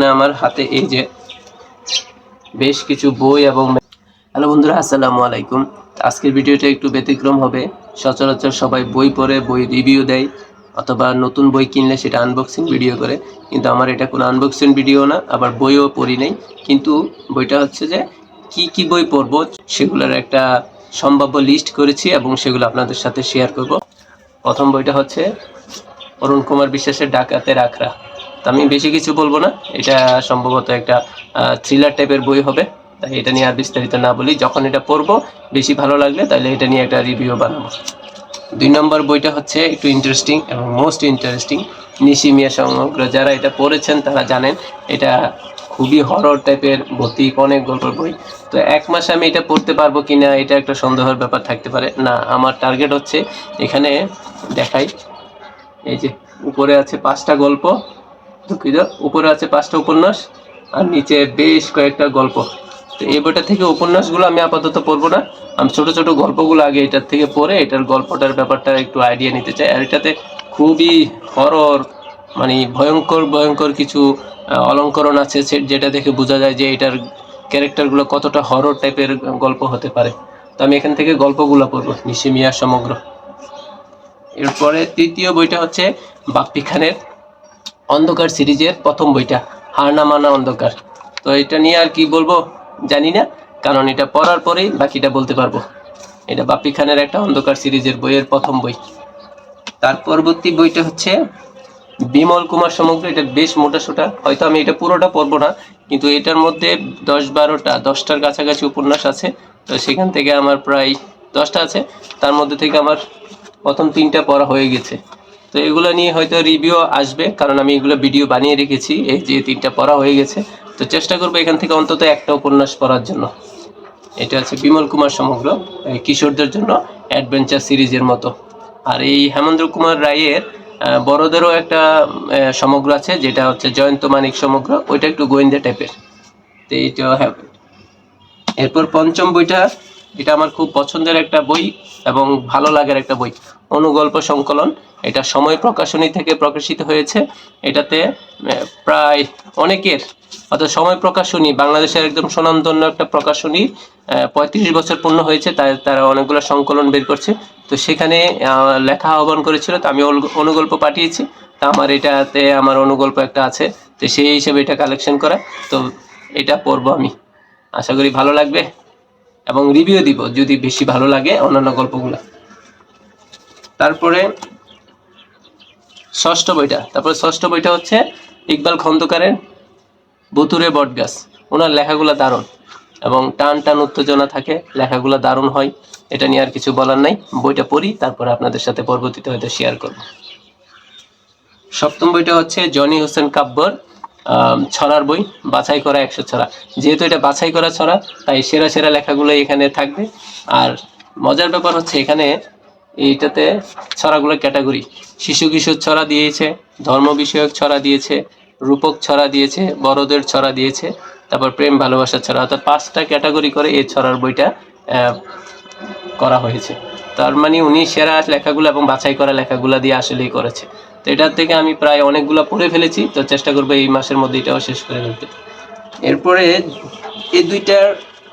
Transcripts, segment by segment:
এখানে আমার হাতে এই যে বেশ কিছু বই এবং হ্যালো বন্ধুরা, আসসালামু আলাইকুম। আজকের ভিডিওটা একটু ব্যতিক্রম হবে। সচরাচর সবাই বই পড়ে, বই রিভিউ দেয়, অথবা নতুন বই কিনলে সেটা আনবক্সিং ভিডিও করে, কিন্তু আমার এটা কোনো আনবক্সিং ভিডিও না, আবার বইও পড়ি নাই। কিন্তু বইটা হচ্ছে যে কি কি বই পড়বো সেগুলোর একটা সম্ভাব্য লিস্ট করেছি এবং সেগুলো আপনাদের সাথে শেয়ার করব। প্রথম বইটা হচ্ছে অরুণ কুমার বিশ্বাসের ডাকাতের আখড়া। তো আমি বেশি কিছু বলবো না, এটা সম্ভবত একটা থ্রিলার টাইপের বই হবে, তাই এটা নিয়ে আর বিস্তারিত না বলি। যখন এটা পড়বো বেশি ভালো লাগলে তাহলে এটা নিয়ে একটা রিভিউ বানাবো। 2 নম্বর বইটা হচ্ছে একটু ইন্টারেস্টিং এবং মোস্ট ইন্টারেস্টিং, নিশি মিয়া সমগ্র। যারা এটা পড়েছেন তারা জানেন এটা খুবই হরর টাইপের, ভৌতিক অনেক গল্পের বই। তো 1 মাসে আমি এটা পড়তে পারবো কিনা এটা একটা সন্দেহের ব্যাপার থাকতে পারে। না, আমার টার্গেট হচ্ছে, এখানে দেখাই, এই যে উপরে আছে 5টা গল্প, দুঃখিত, উপরে আছে 5টা উপন্যাস আর নিচে বেশ কয়েকটা গল্প। তো এই বইটা থেকে উপন্যাসগুলো আমি আপাতত পড়বো না, আমি ছোট ছোট গল্পগুলো আগে এটার থেকে পড়ে এটার গল্পটার ব্যাপারটা একটু আইডিয়া নিতে চাই। আর এটাতে খুবই হরর, মানে ভয়ঙ্কর ভয়ঙ্কর কিছু অলঙ্করণ আছে যেটা দেখে বোঝা যায় যে এটার ক্যারেক্টারগুলো কতটা হরর টাইপের গল্প হতে পারে। তো আমি এখান থেকে গল্পগুলো পড়বো, নিশি মিয়া সমগ্র। এরপরে 3য় বইটা হচ্ছে বাপ্পি খানের অন্ধকার সিরিজের প্রথম বইটা, হার না মানা অন্ধকার। তো এটা নিয়ে আর কি বলবো জানি না, কারণ এটা পড়ার পরেই বাকিটা বলতে পারবো। এটা বাপ্পি খানের একটা অন্ধকার সিরিজের বইয়ের প্রথম বই। তার পরবর্তী বইটা হচ্ছে বিমল কুমার সমগ্র। এটা বেশ মোটাসোটা, হয়তো আমি এটা পুরোটা পড়বো না, কিন্তু এটার মধ্যে 10-12টার কাছাকাছি উপন্যাস আছে। তো সেখান থেকে আমার প্রায় 10টা আছে, তার মধ্যে থেকে আমার প্রথম 3টা পড়া হয়ে গেছে। তো এগুলো নিয়ে হয়তো রিভিউ আসবে, কারণ আমি এগুলো ভিডিও বানিয়ে রেখেছি। এই যে 3টা পড়া হয়ে গেছে, তো চেষ্টা করবো এখান থেকে অন্তত একটা উপন্যাস পড়ার জন্য। এটা হচ্ছে বিমল কুমার সমগ্র, কিশোরদের জন্য অ্যাডভেঞ্চার সিরিজের মতো। আর এই হেমেন্দ্র কুমার রায়ের বড়দেরও একটা সমগ্র আছে, যেটা হচ্ছে জয়ন্ত মানিক সমগ্র, ওইটা একটু গোয়েন্দা টাইপের। তো এইটা হবে। এরপর 5ম বইটা, এটা আমার খুব পছন্দের একটা বই এবং ভালো লাগার একটা বই, অনুগল্প সংকলন। এটা সময় প্রকাশনী থেকে প্রকাশিত হয়েছে। এটাতে প্রায় অনেকের, অর্থাৎ সময় প্রকাশনী বাংলাদেশের একদম স্বনামধন্য একটা প্রকাশনী, 35 বছর পূর্ণ হয়েছে, তারা অনেকগুলো সংকলন বের করছে। তো সেখানে লেখা আহ্বান করেছিল, তো আমি অনুগল্প পাঠিয়েছি। তা আমার এটাতে আমার অনুগল্প একটা আছে, তো সেই হিসেবে এটা কালেকশন করা। তো এটা পড়বো আমি, আশা করি ভালো লাগবে এবং রিভিউ দিব যদি বেশি ভালো লাগে অন্যান্য গল্পগুলো। তারপরে 6ষ্ঠ বইটা হচ্ছে ইকবাল খন্দকারের বুতুরে বটগাছ। ওনার লেখাগুলো দারুণ এবং টান টান উত্তেজনা থাকে, লেখাগুলো দারুণ হয়। এটা নিয়ে আর কিছু বলার নাই, বইটা পড়ি তারপরে আপনাদের সাথে পরবর্তীতে হয়তো শেয়ার করব। 7ম বইটা হচ্ছে জনি হোসেন কাব্যর ছড়ার বই, বাছাই করা 100 ছড়া। যেহেতু এটা বাছাই করা ছড়া, তাই সেরা সেরা লেখাগুলো এখানে থাকবে। আর মজার ব্যাপার হচ্ছে এখানে এইটাতে ছড়াগুলো ক্যাটাগরি, শিশু কিশোর ছড়া দিয়েছে, ধর্ম বিষয়ক ছড়া দিয়েছে, রূপক ছড়া দিয়েছে, বড়দের ছড়া দিয়েছে, তারপর প্রেম ভালোবাসার ছড়া, অর্থাৎ 5টা ক্যাটাগরি করে এই ছড়ার বইটা করা হয়েছে। তার মানে উনি সেরা লেখাগুলো এবং বাছাই করা লেখাগুলো দিয়ে আসলেই করেছে। তো এটার থেকে আমি প্রায় অনেকগুলো পড়ে ফেলেছি, তো চেষ্টা করবো এই মাসের মধ্যে এটাও শেষ করে ফেলতে। এরপরে এই দুইটার,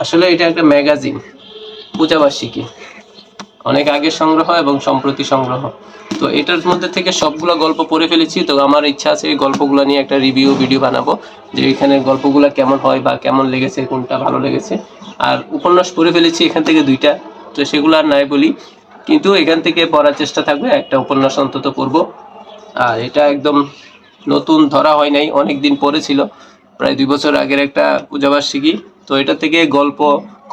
আসলে এটা একটা ম্যাগাজিন, পূজাবার্ষিকী, অনেক আগের সংগ্রহ এবং সম্প্রতি সংগ্রহ। তো এটার মধ্যে থেকে সবগুলো গল্প পড়ে ফেলেছি। তো আমার ইচ্ছা আছে এই গল্পগুলো নিয়ে একটা রিভিউ ভিডিও বানাবো, যে এখানে গল্পগুলো কেমন হয় বা কেমন লেগেছে, কোনটা ভালো লেগেছে। আর উপন্যাস পড়ে ফেলেছি এখান থেকে 2টা, তো সেগুলো আর নাই বলি, কিন্তু এখান থেকে পড়ার চেষ্টা থাকবে, একটা উপন্যাস অন্তত পড়বো। আর এটা একদম নতুন ধরা হয় নাই, অনেক দিন পড়েছিল, প্রায় 2 বছর আগের একটা পূজাবার্ষিকী। তো এটা থেকে গল্প,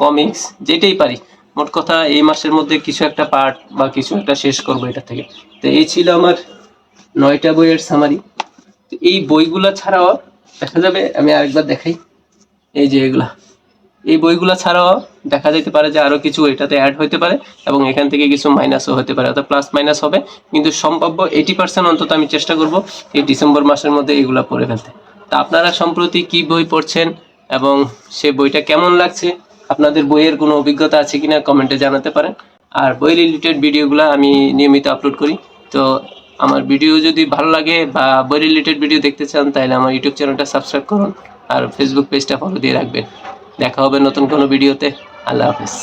কমিক্স যেটাই পারি, মোট কথা এই মাসের মধ্যে কিছু একটা পার্ট বা কিছু একটা শেষ করবো এটা থেকে। তো এই ছিল আমার 9টা বইয়ের সামারি। এই বইগুলা ছাড়াও দেখা যাবে, আমি আরেকবার দেখাই, এই যে এগুলা, এই বইগুলা ছাড়াও দেখা যেতে পারে যে আরো কিছু এটাতে অ্যাড হতে পারে এবং এখান থেকে কিছু মাইনাসও হতে পারে, অর্থাৎ প্লাস মাইনাস হবে, কিন্তু সম্ভাব্য 80% অন্তত আমি চেষ্টা করব এই ডিসেম্বর মাসের মধ্যে এগুলা পড়ে ফেলতে। তা আপনারা সম্প্রতি কি বই পড়ছেন এবং সে বইটা কেমন লাগছে, আপনাদের বইয়ের কোনো অভিজ্ঞতা আছে কিনা কমেন্টে জানাতে পারেন। আর বই রিলেটেড ভিডিওগুলো আমি নিয়মিত আপলোড করি, তো আমার ভিডিও যদি ভালো লাগে বা বই রিলেটেড ভিডিও দেখতে চান তাহলে আমার ইউটিউব চ্যানেলটা সাবস্ক্রাইব করুন আর ফেসবুক পেজটা ফলো দিয়ে রাখবেন। দেখা হবে নতুন কোনো ভিডিওতে। আল্লাহ হাফেজ।